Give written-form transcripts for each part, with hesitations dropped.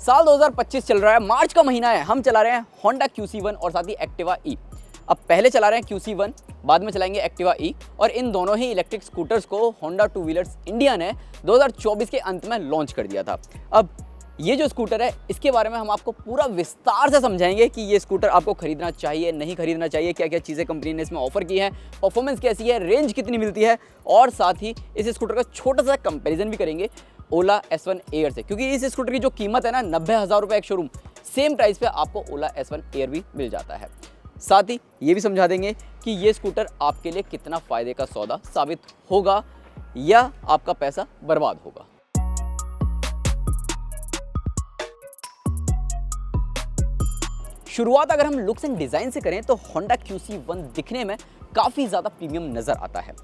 साल 2025 चल रहा है, मार्च का महीना है, हम चला रहे हैं Honda QC1 और साथ ही Activa E। अब पहले चला रहे हैं QC1, बाद में चलाएंगे Activa E और इन दोनों ही इलेक्ट्रिक स्कूटर्स को Honda टू व्हीलर्स इंडिया ने 2024 के अंत में लॉन्च कर दिया था। अब ये जो स्कूटर है इसके बारे में हम आपको पूरा विस्तार से समझाएंगे कि ये स्कूटर आपको खरीदना चाहिए, नहीं खरीदना चाहिए, क्या क्या चीज़ें कंपनी ने इसमें ऑफर की हैं, परफॉर्मेंस कैसी है, रेंज कितनी मिलती है और साथ ही इस स्कूटर का छोटा सा कंपैरिजन भी करेंगे ओला S1 एयर से, क्योंकि इस स्कूटर की जो कीमत है ना 90,000 रुपये एक शोरूम, सेम प्राइस पे आपको ओला S1 एयर भी मिल जाता है। साथ ही ये भी समझा देंगे कि ये स्कूटर आपके लिए कितना फ़ायदे का सौदा साबित होगा या आपका पैसा बर्बाद होगा। शुरुआत अगर हम लुक्स एंड डिज़ाइन से करें तो Honda QC1 दिखने में काफ़ी ज़्यादा प्रीमियम नज़र आता है।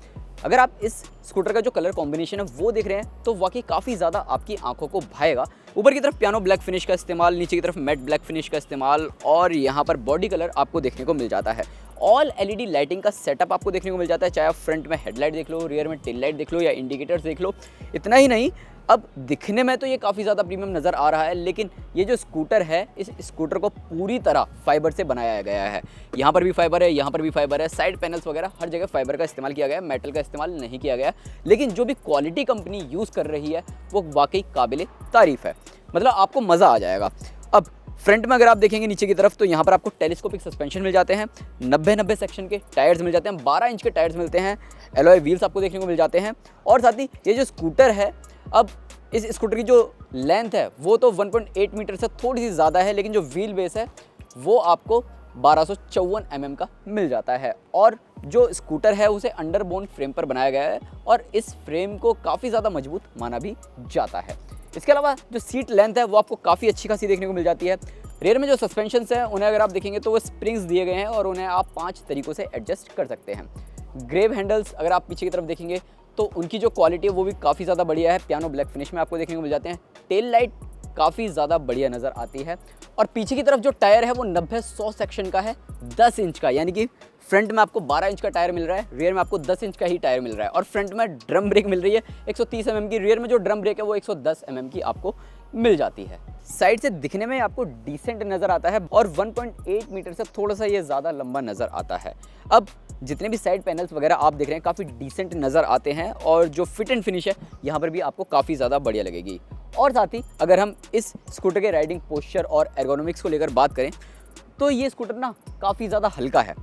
अगर आप इस स्कूटर का जो कलर कॉम्बिनेशन है वो देख रहे हैं तो वाकई काफ़ी ज़्यादा आपकी आंखों को भाएगा। ऊपर की तरफ पियानो ब्लैक फिनिश का इस्तेमाल, नीचे की तरफ मैट ब्लैक फिनिश का इस्तेमाल और यहाँ पर बॉडी कलर आपको देखने को मिल जाता है। ऑल LED लाइटिंग का सेटअप आपको देखने को मिल जाता है, चाहे आप फ्रंट में हेडलाइट देख लो, रियर में टेल लाइट देख लो या इंडिकेटर्स देख लो। इतना ही नहीं, अब दिखने में तो ये काफ़ी ज़्यादा प्रीमियम नज़र आ रहा है, लेकिन ये जो स्कूटर है इस स्कूटर को पूरी तरह फाइबर से बनाया गया है। यहाँ पर भी फाइबर है, यहाँ पर भी फाइबर है, साइड पैनल्स वगैरह हर जगह फाइबर का इस्तेमाल किया गया है, मेटल का इस्तेमाल नहीं किया गया। लेकिन जो भी क्वालिटी कंपनी यूज़ कर रही है वो वाकई काबिल तारीफ़ है, मतलब आपको मज़ा आ जाएगा। अब फ्रंट में अगर आप देखेंगे नीचे की तरफ तो यहाँ पर आपको टेलीस्कोपिक सस्पेंशन मिल जाते हैं, 90 सेक्शन के टायर्स मिल जाते हैं, 12 इंच के टायर्स मिलते हैं, एलॉय व्हील्स आपको देखने को मिल जाते हैं। और साथ ही ये जो स्कूटर है, अब इस स्कूटर की जो लेंथ है वो तो 1.8 मीटर से थोड़ी सी ज़्यादा है, लेकिन जो व्हील बेस है वो आपको 1254 mm का मिल जाता है। और जो स्कूटर है उसे अंडरबोन फ्रेम पर बनाया गया है और इस फ्रेम को काफ़ी ज़्यादा मजबूत माना भी जाता है। इसके अलावा जो सीट लेंथ है वो आपको काफ़ी अच्छी खासी देखने को मिल जाती है। रेयर में जो सस्पेंशंस हैं उन्हें अगर आप देखेंगे तो वो स्प्रिंग्स दिए गए हैं और उन्हें आप 5 तरीक़ों से एडजस्ट कर सकते हैं। ग्रेव हैंडल्स अगर आप पीछे की तरफ देखेंगे तो उनकी जो क्वालिटी है वो भी काफ़ी ज़्यादा बढ़िया है, पियानो ब्लैक फिनिश में आपको देखने को मिल जाते हैं। टेल लाइट काफ़ी ज़्यादा बढ़िया नज़र आती है और पीछे की तरफ जो टायर है वो 90-100 सेक्शन का है, 10 इंच का, यानी कि फ्रंट में आपको 12 इंच का टायर मिल रहा है, रियर में आपको 10 इंच का ही टायर मिल रहा है। और फ्रंट में ड्रम ब्रेक मिल रही है 130 mm की, रियर में जो ड्रम ब्रेक है वो 110 mm की आपको मिल जाती है। साइड से दिखने में आपको डिसेंट नज़र आता है और 1.8 मीटर से थोड़ा सा ये ज़्यादा लंबा नज़र आता है। अब जितने भी साइड पैनल्स वगैरह आप देख रहे हैं काफ़ी डिसेंट नज़र आते हैं और जो फिट एंड फिनिश है यहाँ पर भी आपको काफ़ी ज़्यादा बढ़िया लगेगी। और साथ ही अगर हम इस स्कूटर के राइडिंग पोस्चर और एर्गोनॉमिक्स को लेकर बात करें तो ये स्कूटर ना काफ़ी ज़्यादा हल्का है,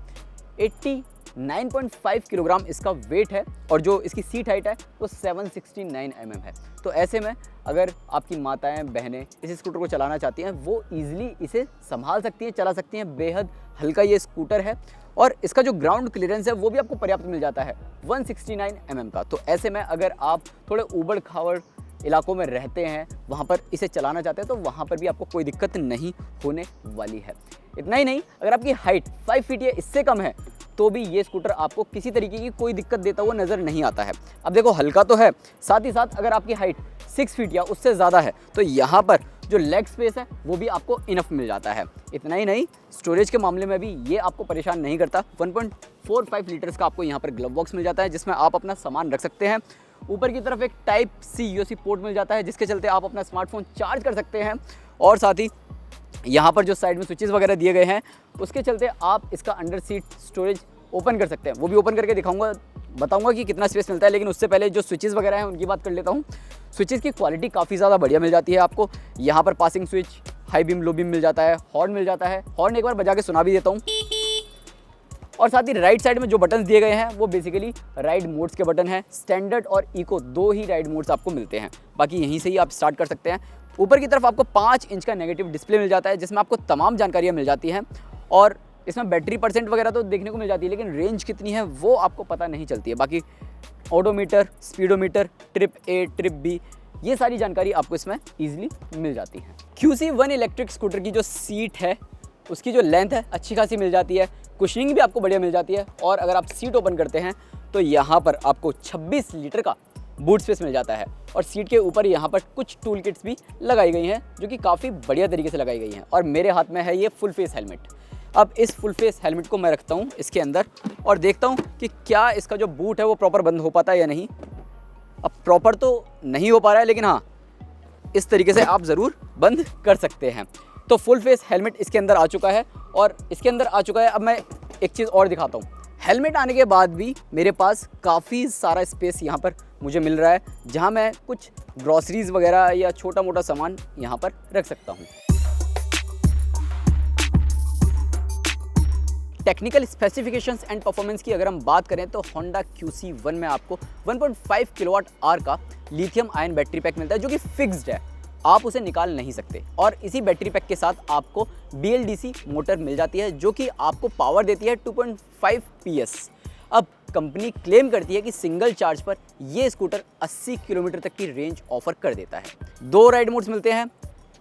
89.5 किलोग्राम इसका वेट है और जो इसकी सीट हाइट है वो 769 mm है। तो ऐसे में अगर आपकी माताएं बहनें इस स्कूटर को चलाना चाहती हैं वो ईजिली इसे संभाल सकती हैं, चला सकती हैं। बेहद हल्का ये स्कूटर है और इसका जो ग्राउंड क्लियरेंस है वो भी आपको पर्याप्त मिल जाता है 169 mm का। तो ऐसे में अगर आप थोड़े ऊबड़ खाबड़ इलाकों में रहते हैं, वहाँ पर इसे चलाना चाहते हैं तो वहाँ पर भी आपको कोई दिक्कत नहीं होने वाली है। इतना ही नहीं, अगर आपकी हाइट 5 फीट या इससे कम है तो भी ये स्कूटर आपको किसी तरीके की कोई दिक्कत देता हुआ नज़र नहीं आता है। अब देखो हल्का तो है, साथ ही साथ अगर आपकी हाइट 6 फीट या उससे ज़्यादा है तो यहाँ पर जो लेग स्पेस है वो भी आपको इनफ मिल जाता है। इतना ही नहीं, स्टोरेज के मामले में भी ये आपको परेशान नहीं करता। 1.45 लीटर्स का आपको यहाँ पर ग्लव बॉक्स मिल जाता है जिसमें आप अपना सामान रख सकते हैं। ऊपर की तरफ एक Type-C USB पोर्ट मिल जाता है जिसके चलते आप अपना स्मार्टफोन चार्ज कर सकते हैं। और साथ ही यहाँ पर जो साइड में स्विचेस वगैरह दिए गए हैं उसके चलते आप इसका अंडर सीट स्टोरेज ओपन कर सकते हैं। वो भी ओपन करके दिखाऊंगा, बताऊंगा कि कितना स्पेस मिलता है, लेकिन उससे पहले जो स्विचेस वगैरह हैं उनकी बात कर लेता हूँ। स्विचेस की क्वालिटी काफ़ी ज़्यादा बढ़िया मिल जाती है आपको। यहाँ पर passing switch, high beam, low beam मिल जाता है, हॉर्न मिल जाता है। हॉर्न एक बार बजा के सुना भी देता हूँ। और साथ ही राइट साइड में जो बटन्स दिए गए हैं वो बेसिकली राइड मोड्स के बटन हैं। स्टैंडर्ड और इको 2 ही राइड मोड्स आपको मिलते हैं, बाकी यहीं से ही आप स्टार्ट कर सकते हैं। ऊपर की तरफ आपको 5 इंच का नेगेटिव डिस्प्ले मिल जाता है जिसमें आपको तमाम जानकारियाँ मिल जाती हैं और इसमें बैटरी परसेंट वगैरह तो देखने को मिल जाती है, लेकिन रेंज कितनी है वो आपको पता नहीं चलती है। बाकी odometer, speedometer, trip A, trip B, ये सारी जानकारी आपको इसमें ईजिली मिल जाती है। QC1 इलेक्ट्रिक स्कूटर की जो सीट है उसकी जो लेंथ है अच्छी खासी मिल जाती है, कुशनिंग भी आपको बढ़िया मिल जाती है। और अगर आप सीट ओपन करते हैं तो यहाँ पर आपको 26 लीटर का बूट स्पेस मिल जाता है और सीट के ऊपर यहाँ पर कुछ टूल किट्स भी लगाई गई हैं जो कि काफ़ी बढ़िया तरीके से लगाई गई हैं। और मेरे हाथ में है ये फुल फेस हेलमेट। अब इस फुल फेस हेलमेट को मैं रखता हूँ इसके अंदर और देखता हूँ कि क्या इसका जो बूट है वो प्रॉपर बंद हो पाता है या नहीं। अब प्रॉपर तो नहीं हो पा रहा है, लेकिन हाँ इस तरीके से आप ज़रूर बंद कर सकते हैं। तो फुल फेस हेलमेट इसके अंदर आ चुका है और इसके अंदर आ चुका है। अब मैं एक चीज़ और दिखाता हूँ। हेलमेट आने के बाद भी मेरे पास काफ़ी सारा स्पेस यहाँ पर मुझे मिल रहा है, जहाँ मैं कुछ ग्रॉसरीज़ वगैरह या छोटा मोटा सामान यहाँ पर रख सकता हूँ। टेक्निकल स्पेसिफिकेशंस एंड परफॉर्मेंस की अगर हम बात करें तो Honda QC1 में आपको 1.5 किलोवाट आवर का लिथियम आयन बैटरी पैक मिलता है, जो कि फिक्स्ड है, आप उसे निकाल नहीं सकते। और इसी बैटरी पैक के साथ आपको BLDC मोटर मिल जाती है, जो कि आपको पावर देती है 2.5 PS। अब कंपनी क्लेम करती है कि सिंगल चार्ज पर ये स्कूटर 80 किलोमीटर तक की रेंज ऑफर कर देता है। 2 राइड मोड्स मिलते हैं,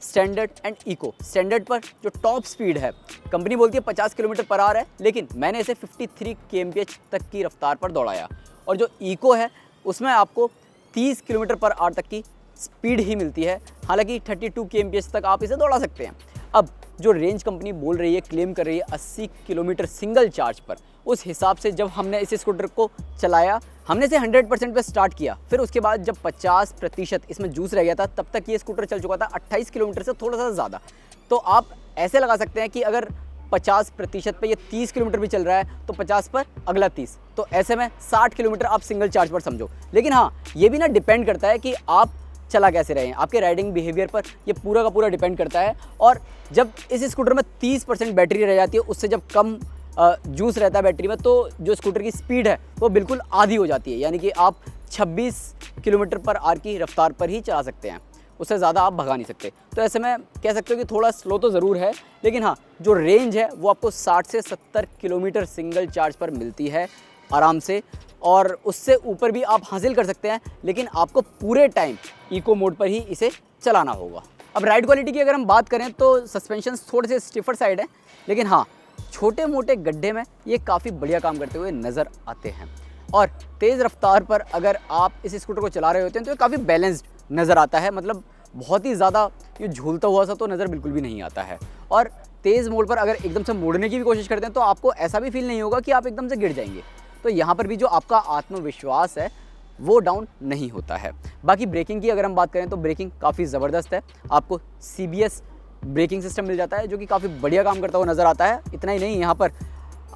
स्टैंडर्ड एंड इको। स्टैंडर्ड पर जो टॉप स्पीड है, कंपनी बोलती है 50 किलोमीटर पर आवर है, लेकिन मैंने इसे 53 kmph तक की रफ्तार पर दौड़ाया। और जो इको है उसमें आपको 30 किलोमीटर पर आवर तक की स्पीड ही मिलती है, हालांकि 32 kmph तक आप इसे दौड़ा सकते हैं। अब जो रेंज कंपनी बोल रही है, क्लेम कर रही है 80 किलोमीटर सिंगल चार्ज पर, उस हिसाब से जब हमने इस स्कूटर को चलाया, हमने इसे 100% पे स्टार्ट किया, फिर उसके बाद जब 50% इसमें जूस रह गया था, तब तक ये स्कूटर चल चुका था 28 किलोमीटर से थोड़ा सा ज़्यादा। तो आप ऐसे लगा सकते हैं कि अगर 50% पे ये 30 किलोमीटर भी चल रहा है तो 50 पर अगला 30, तो ऐसे में 60 किलोमीटर आप सिंगल चार्ज पर समझो। लेकिन हाँ, ये भी ना डिपेंड करता है कि आप चला कैसे रहे हैं, आपके राइडिंग बिहेवियर पर ये पूरा का पूरा डिपेंड करता है। और जब इस स्कूटर में 30% बैटरी रह जाती है, उससे जब कम जूस रहता है बैटरी में, तो जो स्कूटर की स्पीड है वो बिल्कुल आधी हो जाती है, यानी कि आप 26 किलोमीटर पर आवर की रफ्तार पर ही चला सकते हैं, उससे ज़्यादा आप भगा नहीं सकते। तो ऐसे में कह सकते हो कि थोड़ा स्लो तो ज़रूर है, लेकिन हाँ, जो रेंज है वो आपको 60 से 70 किलोमीटर सिंगल चार्ज पर मिलती है आराम से, और उससे ऊपर भी आप हासिल कर सकते हैं, लेकिन आपको पूरे टाइम इको मोड पर ही इसे चलाना होगा। अब राइड क्वालिटी की अगर हम बात करें तो सस्पेंशन थोड़े से स्टिफर साइड है, लेकिन हाँ, छोटे मोटे गड्ढे में ये काफ़ी बढ़िया काम करते हुए नज़र आते हैं। और तेज़ रफ्तार पर अगर आप इस स्कूटर को चला रहे होते हैं तो ये काफ़ी बैलेंस्ड नज़र आता है, मतलब बहुत ही ज़्यादा ये झूलता हुआ सा तो नज़र बिल्कुल भी नहीं आता है। और तेज़ मोड़ पर अगर एकदम से मोड़ने की भी कोशिश करते हैं तो आपको ऐसा भी फील नहीं होगा कि आप एकदम से गिर जाएंगे। तो यहाँ पर भी जो आपका आत्मविश्वास है वो डाउन नहीं होता है। बाकी ब्रेकिंग की अगर हम बात करें तो ब्रेकिंग काफ़ी ज़बरदस्त है, आपको CBS ब्रेकिंग सिस्टम मिल जाता है, जो कि काफ़ी बढ़िया काम करता हुआ नज़र आता है। इतना ही नहीं, यहाँ पर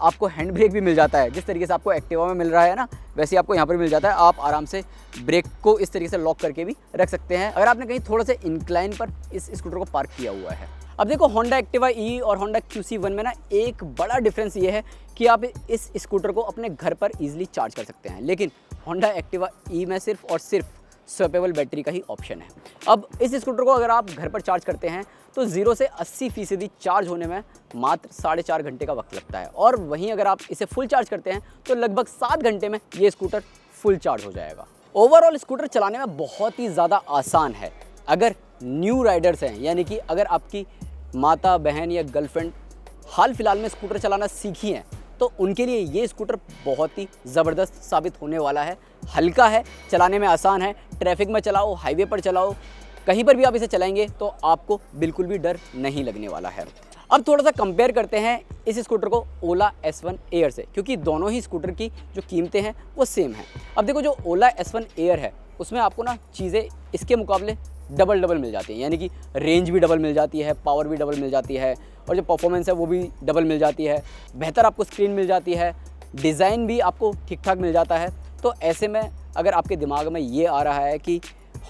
आपको हैंड ब्रेक भी मिल जाता है, जिस तरीके से आपको एक्टिवा में मिल रहा है ना, वैसे ही आपको यहाँ पर मिल जाता है। आप आराम से ब्रेक को इस तरीके से लॉक करके भी रख सकते हैं अगर आपने कहीं थोड़ा से इंक्लाइन पर इस स्कूटर को पार्क किया हुआ है। अब देखो, Honda Activa E और Honda QC1 में ना एक बड़ा डिफरेंस ये है कि आप इस स्कूटर को अपने घर पर ईजिली चार्ज कर सकते हैं, लेकिन Honda Activa E में सिर्फ और सिर्फ स्वैपेबल बैटरी का ही ऑप्शन है। अब इस स्कूटर को अगर आप घर पर चार्ज करते हैं तो 0 से 80% चार्ज होने में मात्र 4.5 घंटे का वक्त लगता है, और वहीं अगर आप इसे फुल चार्ज करते हैं तो लगभग 7 घंटे में ये स्कूटर फुल चार्ज हो जाएगा। ओवरऑल स्कूटर चलाने में बहुत ही ज़्यादा आसान है। अगर न्यू राइडर्स हैं, यानी कि अगर आपकी माता, बहन या गर्लफ्रेंड हाल फिलहाल में स्कूटर चलाना सीखी हैं, तो उनके लिए ये स्कूटर बहुत ही ज़बरदस्त साबित होने वाला है। हल्का है, चलाने में आसान है, ट्रैफिक में चलाओ, हाईवे पर चलाओ, कहीं पर भी आप इसे चलाएंगे तो आपको बिल्कुल भी डर नहीं लगने वाला है। अब थोड़ा सा कंपेयर करते हैं इस स्कूटर को ओला S1 एयर से, क्योंकि दोनों ही स्कूटर की जो कीमतें हैं वो सेम हैं। अब देखो, जो ओला S1 एयर है उसमें आपको ना चीज़ें इसके मुकाबले डबल मिल जाती हैं, यानी कि रेंज भी डबल मिल जाती है, पावर भी डबल मिल जाती है, और जो परफॉर्मेंस है वो भी डबल मिल जाती है, बेहतर आपको स्क्रीन मिल जाती है, डिज़ाइन भी आपको ठीक ठाक मिल जाता है। तो ऐसे में अगर आपके दिमाग में ये आ रहा है कि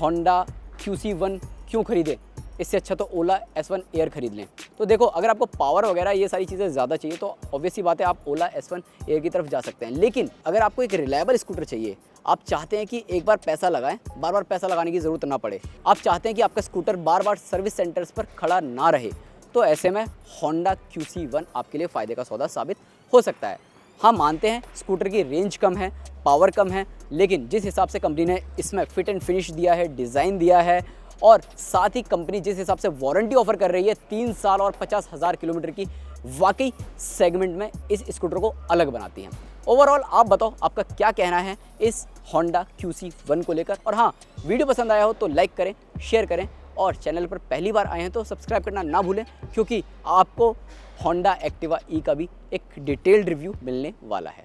Honda QC1 क्यों खरीदें, इससे अच्छा तो ओला S1 एयर खरीद लें, तो देखो, अगर आपको पावर वगैरह ये सारी चीज़ें ज़्यादा चाहिए तो ऑब्वियस सी बात है आप ओला S1 एयर की तरफ जा सकते हैं। लेकिन अगर आपको एक रिलायबल स्कूटर चाहिए, आप चाहते हैं कि एक बार पैसा लगाएं, बार बार पैसा लगाने की ज़रूरत ना पड़े, आप चाहते हैं कि आपका स्कूटर बार बार सर्विस सेंटर्स पर खड़ा ना रहे, तो ऐसे में Honda QC1 आपके लिए फ़ायदे का सौदा साबित हो सकता है। हाँ, मानते हैं स्कूटर की रेंज कम है, पावर कम है, लेकिन जिस हिसाब से कंपनी ने इसमें फिट एंड फिनिश दिया है, डिज़ाइन दिया है, और साथ ही कंपनी जिस हिसाब से वारंटी ऑफर कर रही है 3 साल और 50,000 किलोमीटर की, वाकई सेगमेंट में इस स्कूटर को अलग बनाती हैं। ओवरऑल आप बताओ, आपका क्या कहना है इस Honda QC1 को लेकर। और हाँ, वीडियो पसंद आया हो तो लाइक करें, शेयर करें, और चैनल पर पहली बार आए हैं तो सब्सक्राइब करना ना भूलें, क्योंकि आपको Honda Activa E का भी एक डिटेल्ड रिव्यू मिलने वाला है।